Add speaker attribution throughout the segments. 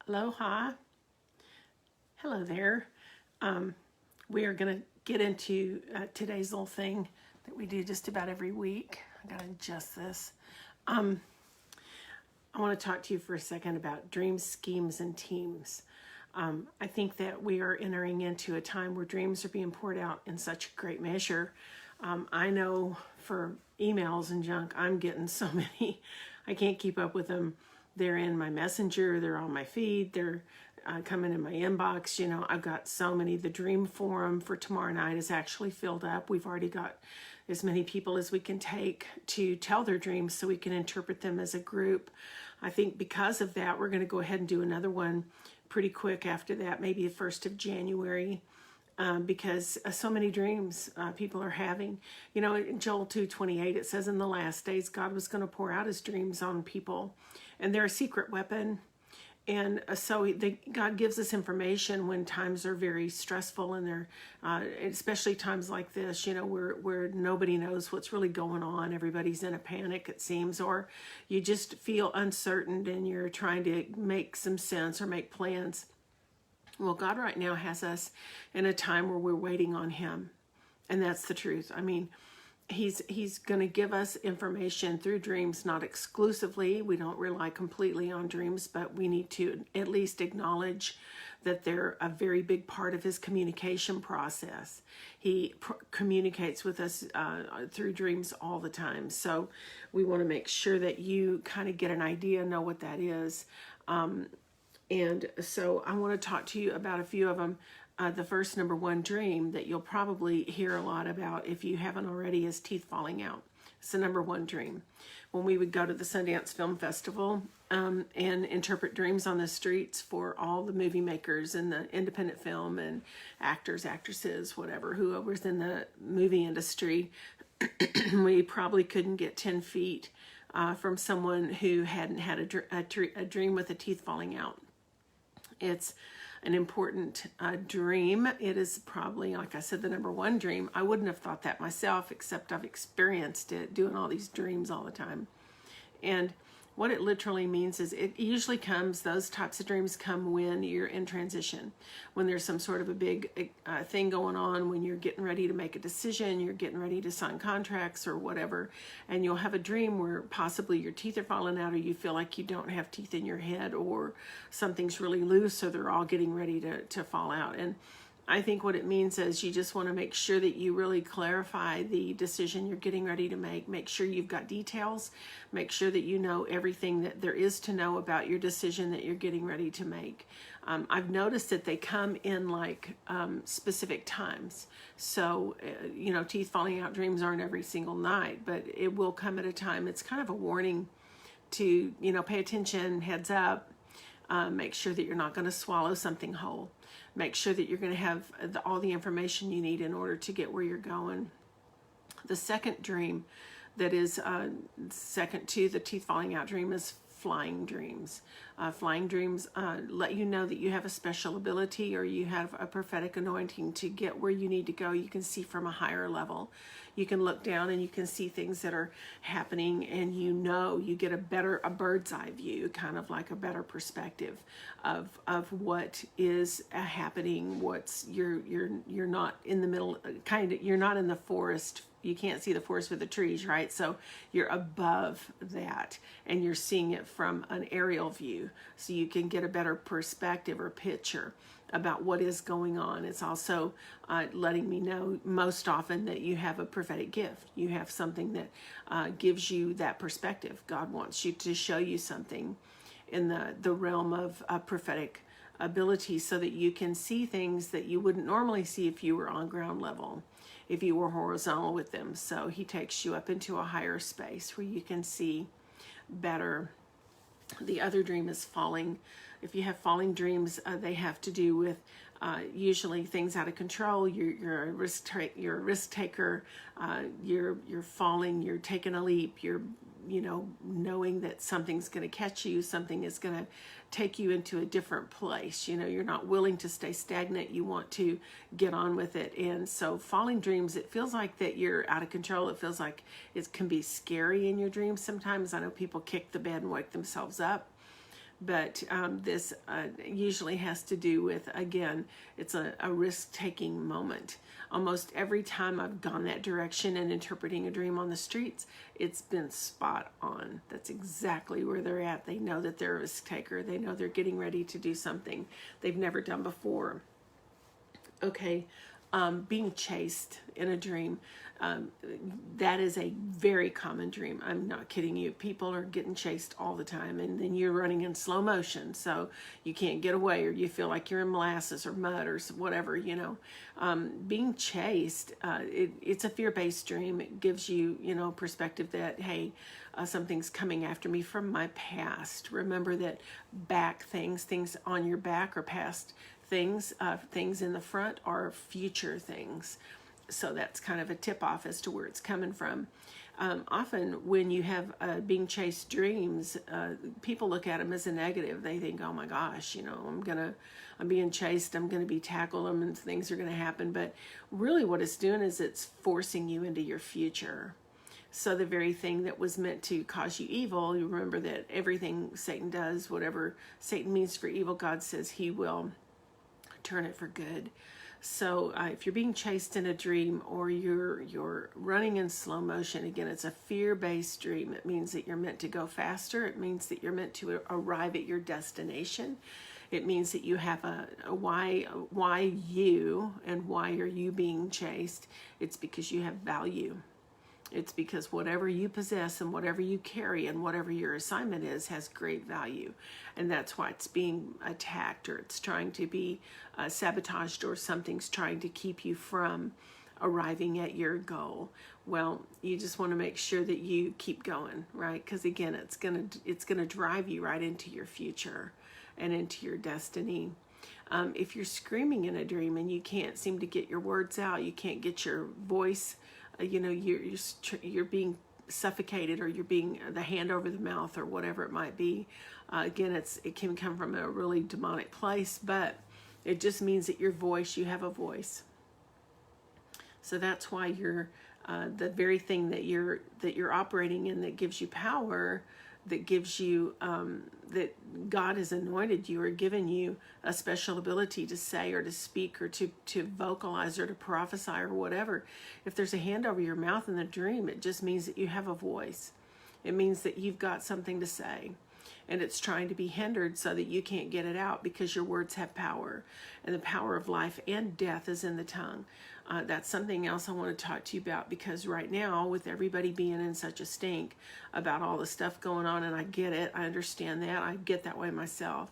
Speaker 1: Aloha. Hello there. We are going to get into today's little thing that we do just about every week. I got to adjust this. I want to talk to you for a second about dreams, schemes, and teams. I think that we are entering into a time where dreams are being poured out in such great measure. I know for emails and junk, I'm getting so many. I can't keep up with them. They're in my messenger, they're on my feed, they're coming in my inbox. You know, I've got so many. The dream forum for tomorrow night is actually filled up. We've already got as many people as we can take to tell their dreams so we can interpret them as a group. I think because of that, we're going to go ahead and do another one pretty quick after that, maybe the 1st of January. Because so many dreams people are having. You know, in Joel 2:28, it says in the last days, God was going to pour out his dreams on people. And they're a secret weapon. And so God gives us information when times are very stressful, and they're, especially times like this, you know, where nobody knows what's really going on. Everybody's in a panic, it seems, or you just feel uncertain and you're trying to make some sense or make plans. Well, God right now has us in a time where we're waiting on him. And that's the truth. I mean, he's going to give us information through dreams, not exclusively. We don't rely completely on dreams, but we need to at least acknowledge that they're a very big part of his communication process. He communicates with us through dreams all the time. So we want to make sure that you kind of get an idea, know what that is. And so I want to talk to you about a few of them. The first number one dream that you'll probably hear a lot about if you haven't already is teeth falling out. It's the number one dream. When we would go to the Sundance Film Festival and interpret dreams on the streets for all the movie makers in the independent film and actors, actresses, whatever, whoever's in the movie industry, we probably couldn't get 10 feet from someone who hadn't had a dream with the teeth falling out. It's an important dream. It is probably, like I said, the number one dream. I wouldn't have thought that myself, except I've experienced it doing all these dreams all the time. And what it literally means is it usually comes, those types of dreams come when you're in transition, when there's some sort of a big thing going on, when you're getting ready to make a decision, you're getting ready to sign contracts or whatever, and you'll have a dream where possibly your teeth are falling out, or you feel like you don't have teeth in your head, or something's really loose, so they're all getting ready to fall out. And I think what it means is you just want to make sure that you really clarify the decision you're getting ready to make. Make sure you've got details. Make sure that you know everything that there is to know about your decision that you're getting ready to make. I've noticed that they come in like specific times. So, you know, teeth falling out dreams aren't every single night, but it will come at a time. It's kind of a warning to, you know, pay attention, heads up. Make sure that you're not going to swallow something whole. Make sure that you're going to have all the information you need in order to get where you're going. The second dream that is second to the teeth falling out dream is flying dreams. Flying dreams let you know that you have a special ability or you have a prophetic anointing to get where you need to go. You can see from a higher level. You can look down and you can see things that are happening, and you know, you get a bird's eye view, kind of like a better perspective of what is happening. What's you're not in the middle, kind of, you're not in the forest. You can't see the forest with the trees, right? So you're above that and you're seeing it from an aerial view, so you can get a better perspective or picture about what is going on. It's also letting me know most often that you have a prophetic gift. You have something that gives you that perspective. God wants you to show you something in the realm of prophetic ability so that you can see things that you wouldn't normally see if you were on ground level, if you were horizontal with them. So he takes you up into a higher space where you can see better. The other dream is falling. If you have falling dreams, they have to do with usually things out of control. You're a risk taker. You're falling. You're taking a leap. You're, you know, knowing that something's going to catch you. Something is going to take you into a different place. You know, you're not willing to stay stagnant. You want to get on with it. And so falling dreams, it feels like that you're out of control. It feels like it can be scary in your dreams sometimes. I know people kick the bed and wake themselves up. But this usually has to do with, again, it's a risk-taking moment. Almost every time I've gone that direction in interpreting a dream on the streets, it's been spot on. That's exactly where they're at. They know that they're a risk taker. They know they're getting ready to do something they've never done before. Okay, being chased in a dream. That is a very common dream. I'm not kidding you. People are getting chased all the time, and then you're running in slow motion, so you can't get away, or you feel like you're in molasses or mud or whatever, you know. Being chased, it's a fear-based dream. It gives you, you know, perspective that, hey, something's coming after me from my past. Remember that back things on your back are past things. Things in the front are future things. So that's kind of a tip-off as to where it's coming from. Often when you have being chased dreams, people look at them as a negative. They think, oh my gosh, you know, I'm being chased, I'm going to be tackled, and things are going to happen. But really what it's doing is it's forcing you into your future. So the very thing that was meant to cause you evil, you remember that everything Satan does, whatever Satan means for evil, God says he will turn it for good. So if you're being chased in a dream, or you're running in slow motion, again, it's a fear-based dream. It means that you're meant to go faster. It means that you're meant to arrive at your destination. It means that you have a why you, and why are you being chased? It's because you have value. It's because whatever you possess and whatever you carry and whatever your assignment is has great value. And that's why it's being attacked, or it's trying to be sabotaged, or something's trying to keep you from arriving at your goal. Well, you just want to make sure that you keep going, right? Because again, it's gonna drive you right into your future and into your destiny. If you're screaming in a dream and you can't seem to get your words out, you can't get your voice, you know, you're being suffocated, or you're being the hand over the mouth, or whatever it might be. Again, it can come from a really demonic place, but it just means that your voice, you have a voice. So that's why you're the very thing that you're operating in, that gives you power, that gives you that God has anointed you or given you a special ability to say or to speak or to vocalize or to prophesy or whatever. If there's a hand over your mouth in the dream, it just means that you have a voice. It means that you've got something to say, and it's trying to be hindered so that you can't get it out, because your words have power, and the power of life and death is in the tongue. That's something else I want to talk to you about, because right now, with everybody being in such a stink about all the stuff going on, and I get it, I understand that, I get that way myself.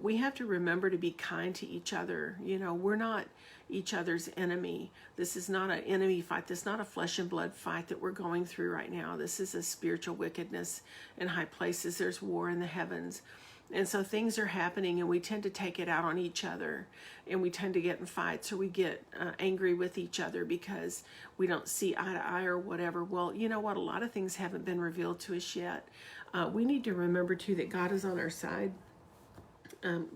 Speaker 1: We have to remember to be kind to each other. You know, we're not each other's enemy. This is not an enemy fight. This is not a flesh and blood fight that we're going through right now. This is a spiritual wickedness in high places. There's war in the heavens. And so things are happening, and we tend to take it out on each other, and we tend to get in fights, or we get angry with each other because we don't see eye to eye or whatever. Well, you know what? A lot of things haven't been revealed to us yet. We need to remember, too, that God is on our side.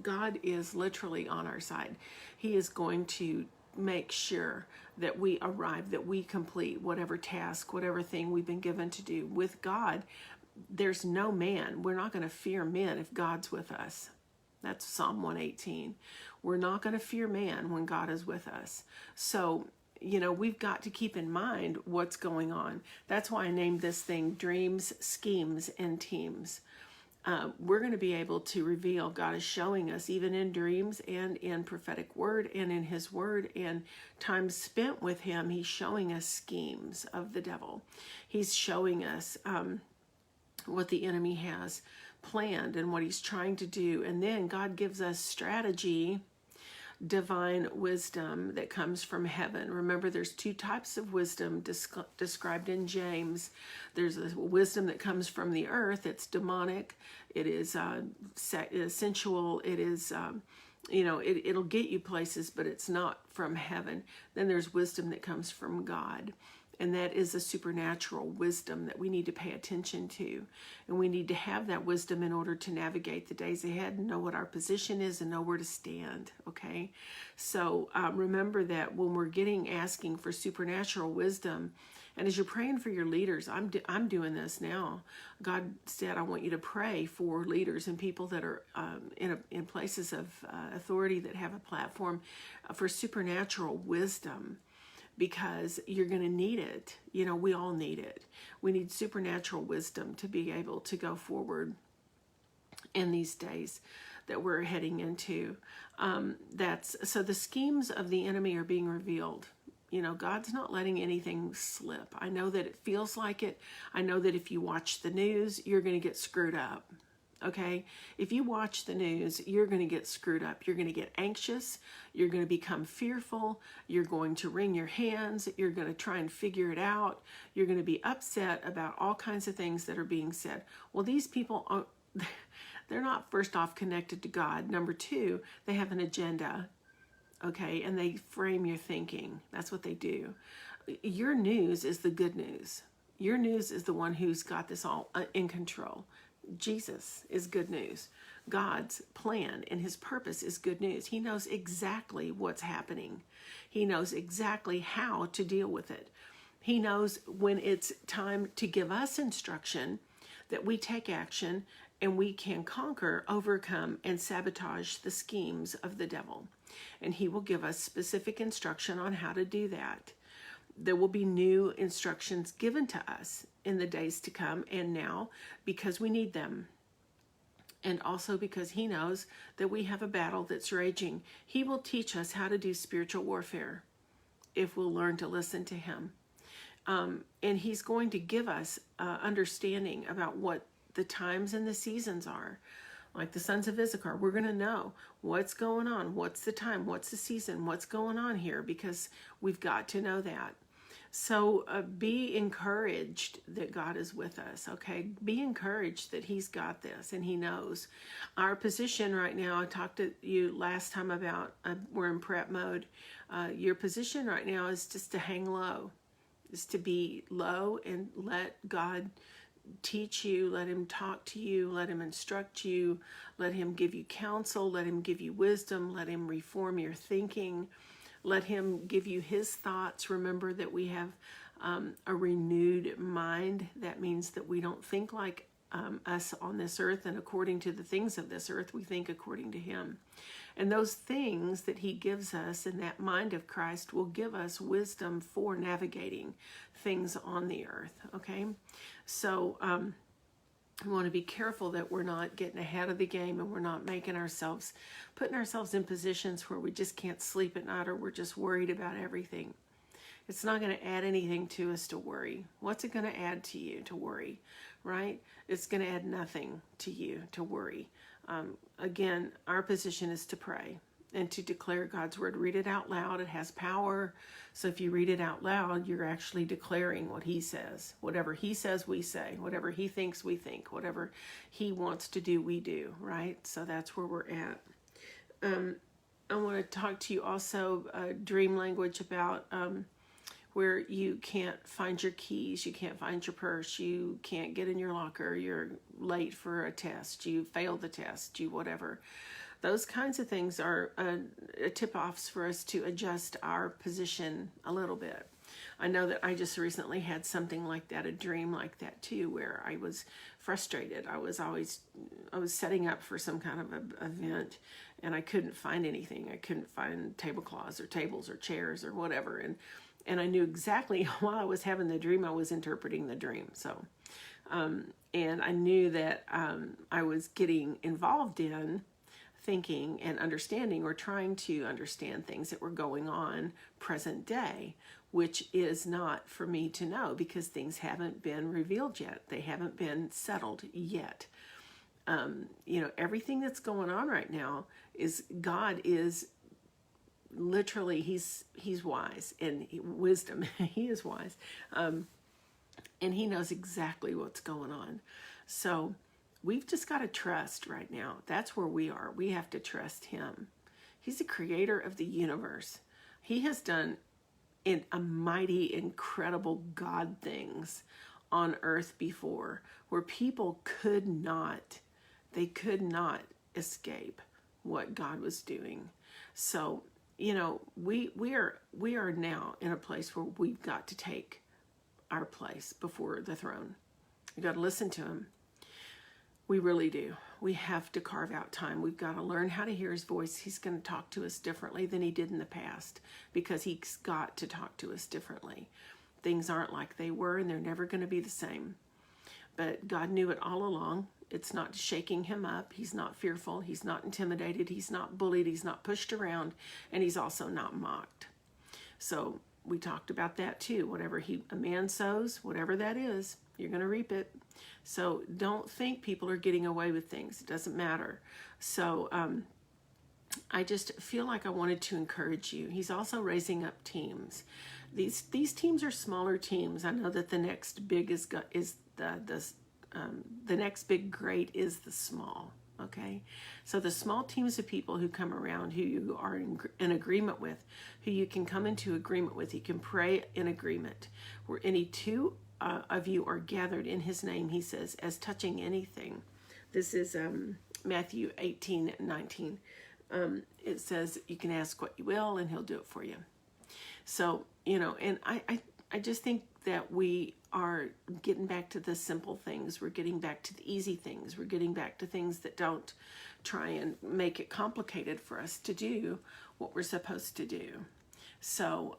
Speaker 1: God is literally on our side. He is going to make sure that we arrive, that we complete whatever task, whatever thing we've been given to do. With God, there's no man. We're not going to fear men if God's with us. That's Psalm 118. We're not going to fear man when God is with us. So, you know, we've got to keep in mind what's going on. That's why I named this thing Dreams, Schemes, and Teams. We're going to be able to reveal, God is showing us, even in dreams and in prophetic word and in his word and time spent with him, he's showing us schemes of the devil. He's showing us what the enemy has planned and what he's trying to do. And then God gives us strategy, divine wisdom that comes from heaven. Remember, there's two types of wisdom described in James. There's a wisdom that comes from the earth. It's demonic. It is sensual. It is, it'll get you places, but it's not from heaven. Then there's wisdom that comes from God. And that is a supernatural wisdom that we need to pay attention to. And we need to have that wisdom in order to navigate the days ahead and know what our position is and know where to stand, okay? So remember that when we're asking for supernatural wisdom, And as you're praying for your leaders, I'm doing this now. God said, I want you to pray for leaders and people that are in places of authority, that have a platform for supernatural wisdom, because you're going to need it. You know, we all need it. We need supernatural wisdom to be able to go forward in these days that we're heading into. So the schemes of the enemy are being revealed. You know, God's not letting anything slip. I know that it feels like it. I know that if you watch the news, you're going to get screwed up. Okay? If you watch the news, you're going to get screwed up. You're going to get anxious. You're going to become fearful. You're going to wring your hands. You're going to try and figure it out. You're going to be upset about all kinds of things that are being said. Well, these people, they're not, first off, connected to God. Number two, they have an agenda. Okay, and they frame your thinking. That's what they do. Your news is the good news. Your news is the one who's got this all in control. Jesus is good news. God's plan and his purpose is good news. He knows exactly what's happening. He knows exactly how to deal with it. He knows when it's time to give us instruction, that we take action and we can conquer, overcome, and sabotage the schemes of the devil. And he will give us specific instruction on how to do that. There will be new instructions given to us in the days to come and now, because we need them. And also because he knows that we have a battle that's raging. He will teach us how to do spiritual warfare if we'll learn to listen to him. And he's going to give us understanding about what the times and the seasons are. Like the sons of Issachar, we're going to know what's going on, what's the time, what's the season, what's going on here, because we've got to know that. So be encouraged that God is with us, okay? Be encouraged that he's got this and he knows. Our position right now, I talked to you last time about we're in prep mode. Your position right now is just to hang low, is to be low and let God teach you, let him talk to you, let him instruct you, let him give you counsel, let him give you wisdom, let him reform your thinking, let him give you his thoughts. Remember that we have a renewed mind. That means that we don't think like us on this earth and according to the things of this earth. We think according to him. And those things that he gives us in that mind of Christ will give us wisdom for navigating things on the earth, okay? So we want to be careful that we're not getting ahead of the game and we're not putting ourselves in positions where we just can't sleep at night or we're just worried about everything. It's not going to add anything to us to worry. What's it going to add to you to worry, right? It's going to add nothing to you to worry. Again, our position is to pray and to declare God's word. Read it out loud. It has power. So if you read it out loud, you're actually declaring what he says. Whatever he says, we say. Whatever he thinks, we think. Whatever he wants to do, we do, right? So that's where we're at. I want to talk to you also, dream language about where you can't find your keys, you can't find your purse, you can't get in your locker, you're late for a test, you failed the test, you whatever. Those kinds of things are tip-offs for us to adjust our position a little bit. I know that I just recently had something like that, a dream like that too, where I was frustrated. I was setting up for some kind of a event and I couldn't find anything. I couldn't find tablecloths or tables or chairs or whatever. And I knew exactly while I was having the dream, I was interpreting the dream. So, and I knew that I was getting involved in thinking and understanding or trying to understand things that were going on present day, which is not for me to know because things haven't been revealed yet. They haven't been settled yet. Everything that's going on right now is God is literally, he's wise and wisdom. He is wise. And he knows exactly what's going on. So we've just got to trust right now. That's where we are. We have to trust him. He's the creator of the universe. He has done a mighty, incredible God things on earth before where people could not escape what God was doing. So, we are now in a place where we've got to take our place before the throne. You got to listen to him. We really do. We have to carve out time. We've got to learn how to hear his voice. He's going to talk to us differently than he did in the past, because he's got to talk to us differently. Things aren't like they were, and they're never going to be the same. But God knew it all along. It's not shaking him up. He's not fearful. He's not intimidated. He's not bullied. He's not pushed around. And he's also not mocked. So we talked about that too. Whatever a man sows, whatever that is, you're going to reap it. So don't think people are getting away with things. It doesn't matter. So I just feel like I wanted to encourage you. He's also raising up teams. These teams are smaller teams. I know that the next big is the next big great is the small. Okay, so the small teams of people who come around, who you are in agreement with, who you can come into agreement with, you can pray in agreement. Where any two of you are gathered in his name, he says, as touching anything. This is Matthew 18:19. It says you can ask what you will and he'll do it for you. So, and I just think that we are getting back to the simple things. We're getting back to the easy things. We're getting back to things that don't try and make it complicated for us to do what we're supposed to do. So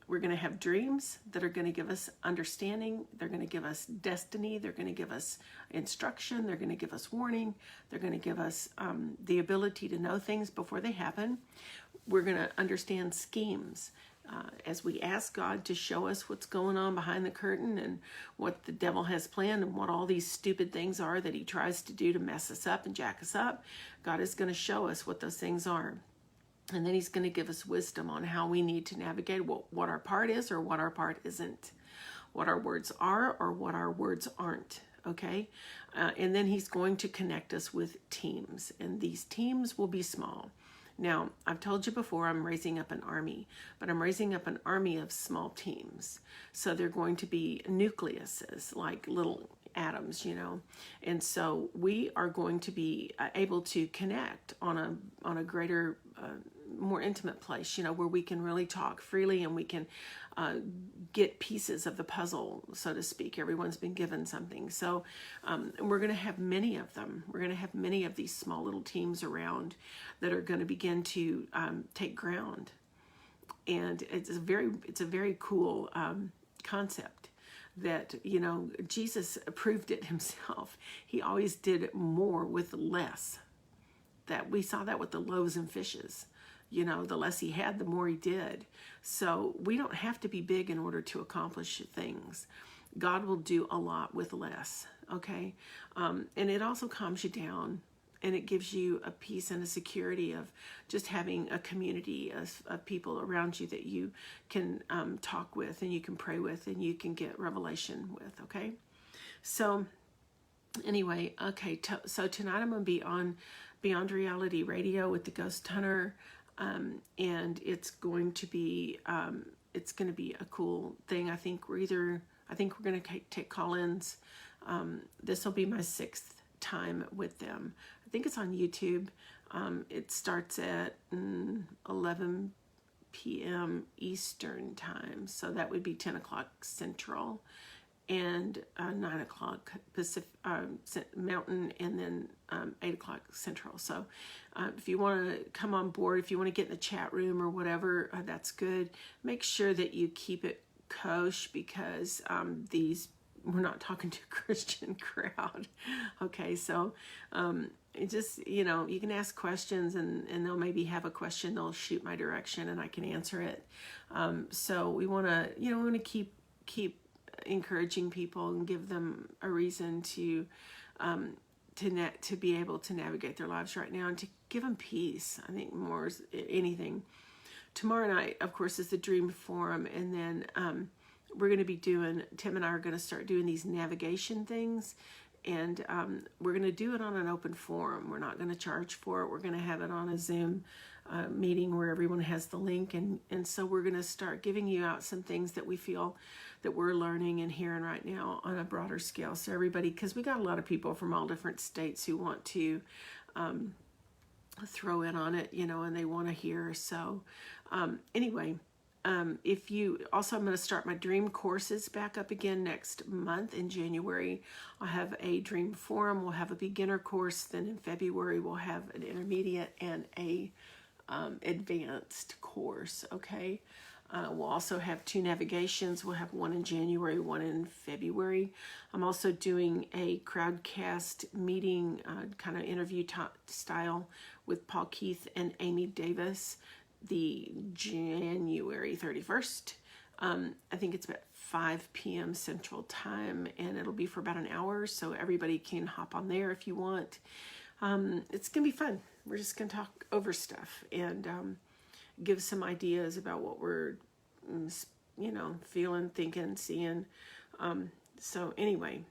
Speaker 1: we're going to have dreams that are going to give us understanding. They're going to give us destiny. They're going to give us instruction. They're going to give us warning. They're going to give us the ability to know things before they happen. We're going to understand schemes. As we ask God to show us what's going on behind the curtain and what the devil has planned and what all these stupid things are that he tries to do to mess us up and jack us up, God is going to show us what those things are. And then he's going to give us wisdom on how we need to navigate what our part is or what our part isn't, what our words are or what our words aren't. Okay? And then he's going to connect us with teams, and these teams will be small. Now, I've told you before, I'm raising up an army, but I'm raising up an army of small teams. So they're going to be nucleuses, like little atoms, And so we are going to be able to connect on a greater, more intimate place, where we can really talk freely and we can get pieces of the puzzle, so to speak. Everyone's been given something. So we're going to have many of them. We're going to have many of these small little teams around that are going to begin to take ground. And it's a very cool concept that, Jesus proved it himself. He always did more with less. That we saw that with the loaves and fishes. The less he had, the more he did. So we don't have to be big in order to accomplish things. God will do a lot with less, okay? And it also calms you down, and it gives you a peace and a security of just having a community of people around you that you can talk with and you can pray with and you can get revelation with, okay? So anyway, okay, so tonight I'm going to be on Beyond Reality Radio with the Ghost Hunter. And it's going to be a cool thing. I think we're going to take call-ins. This will be my 6th time with them. I think it's on YouTube. It starts at 11 p.m. Eastern time. So that would be 10 o'clock Central and 9 o'clock Pacific, Mountain, and then 8 o'clock Central. So if you want to come on board, if you want to get in the chat room or whatever, that's good. Make sure that you keep it kosher, because we're not talking to a Christian crowd. Okay, so it just, you can ask questions and they'll maybe have a question, they'll shoot my direction and I can answer it. So we want to, keep encouraging people and give them a reason to be able to navigate their lives right now and to give them peace. I think more is anything. Tomorrow night, of course, is the Dream Forum, and then we're going to be Tim and I are going to start doing these navigation things, and we're going to do it on an open forum. We're not going to charge for it. We're going to have it on a Zoom meeting where everyone has the link, and so we're going to start giving you out some things that we feel that we're learning and hearing right now on a broader scale. So everybody, because we got a lot of people from all different states who want to throw in on it, and they want to hear. So anyway, if you also, I'm going to start my dream courses back up again next month in January. I'll have a dream forum. We'll have a beginner course. Then in February, we'll have an intermediate and a advanced course. Okay. We'll also have 2 navigations. We'll have one in January, one in February. I'm also doing a crowdcast meeting, kind of interview style with Paul Keith and Amy Davis, the January 31st. I think it's about 5 p.m. Central Time, and it'll be for about an hour, so everybody can hop on there if you want. It's going to be fun. We're just going to talk over stuff and give some ideas about what we're, feeling, thinking, seeing. So anyway,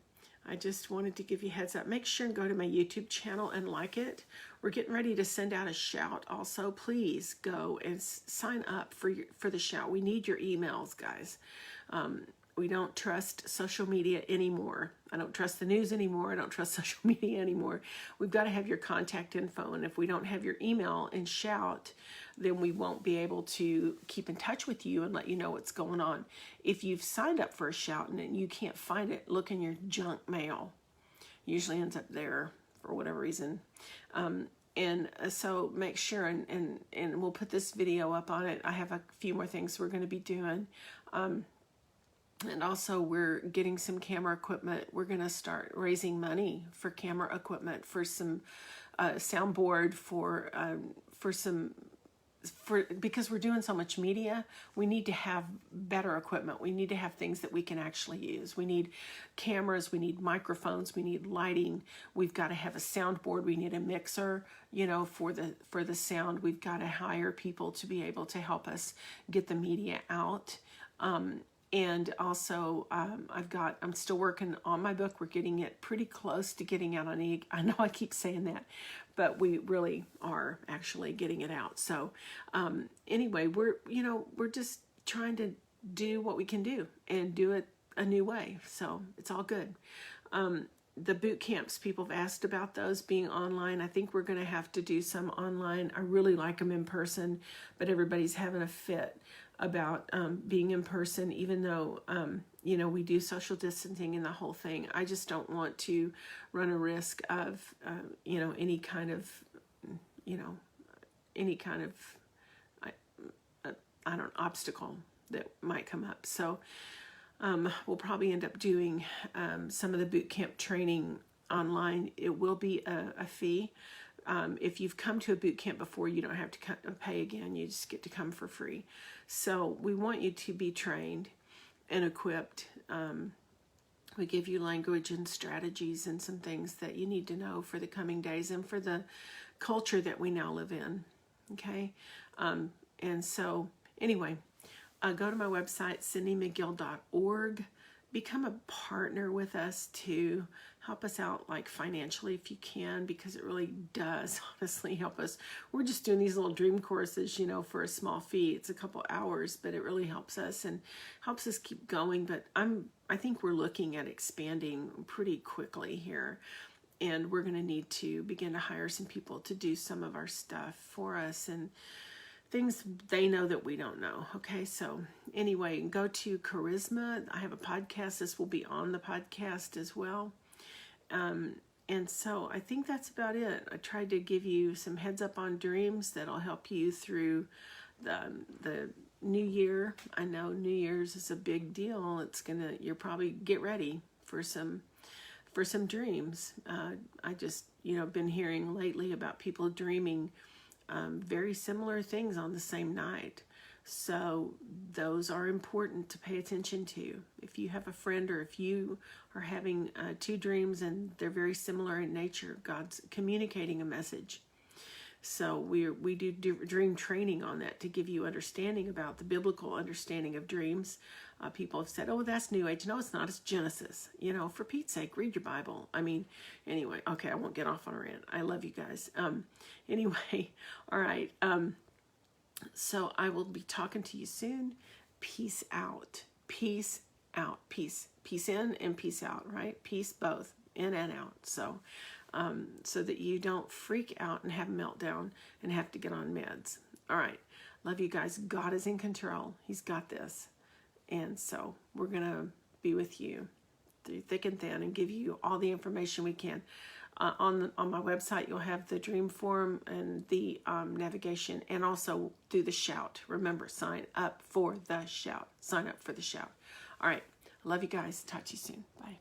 Speaker 1: I just wanted to give you a heads up. Make sure and go to my YouTube channel and like it. We're getting ready to send out a shout also. Please go and sign up for the shout. We need your emails, guys. We don't trust social media anymore. I don't trust the news anymore. I don't trust social media anymore. We've got to have your contact info. And if we don't have your email and shout, then we won't be able to keep in touch with you and let you know what's going on. If you've signed up for a shout and you can't find it, look in your junk mail. It usually ends up there for whatever reason. So make sure, and we'll put this video up on it. I have a few more things we're going to be doing. And also we're getting some camera equipment. We're going to start raising money for camera equipment, for some soundboard, because we're doing so much media, we need to have better equipment. We need to have things that we can actually use. We need cameras, we need microphones, we need lighting. We've got to have a soundboard. We need a mixer, for the sound. We've got to hire people to be able to help us get the media out. And also, I'm still working on my book. We're getting it pretty close to getting out on e. I know I keep saying that, but we really are actually getting it out. So, anyway, we're just trying to do what we can do and do it a new way. So it's all good. The boot camps, people have asked about those being online. I think we're going to have to do some online. I really like them in person, but everybody's having a fit about being in person, even though, we do social distancing and the whole thing. I just don't want to run a risk of, any kind of obstacle that might come up. So we'll probably end up doing some of the boot camp training online. It will be a fee. If you've come to a boot camp before, you don't have to pay again. You just get to come for free. So we want you to be trained and equipped. We give you language and strategies and some things that you need to know for the coming days and for the culture that we now live in. Okay? And so anyway, go to my website, CindyMcGill.org. Become a partner with us to help us out, like financially if you can, because it really does honestly help us. We're just doing these little dream courses, for a small fee. It's a couple hours, but it really helps us and helps us keep going. But I think we're looking at expanding pretty quickly here, and we're going to need to begin to hire some people to do some of our stuff for us and things they know that we don't know. Okay, so anyway, go to Charisma. I have a podcast. This will be on the podcast as well. And so I think that's about it. I tried to give you some heads up on dreams that'll help you through the new year. I know New Year's is a big deal. You're probably get ready for some dreams. I just, been hearing lately about people dreaming very similar things on the same night. So those are important to pay attention to. If you have a friend or if you are having 2 dreams and they're very similar in nature, God's communicating a message. So we do dream training on that to give you understanding about the biblical understanding of dreams. People have said, oh, that's New Age. No, it's not. It's Genesis. For Pete's sake, read your Bible. Anyway, okay, I won't get off on a rant. I love you guys. Anyway, all right. So I will be talking to you soon. Peace out. Peace out. Peace. Peace in and peace out, right? Peace both, in and out. So that you don't freak out and have a meltdown and have to get on meds. All right. Love you guys. God is in control. He's got this. And so we're going to be with you through thick and thin and give you all the information we can. On my website, you'll have the dream form and the navigation, and also do the shout. Remember, sign up for the shout. Sign up for the shout. All right. Love you guys. Talk to you soon. Bye.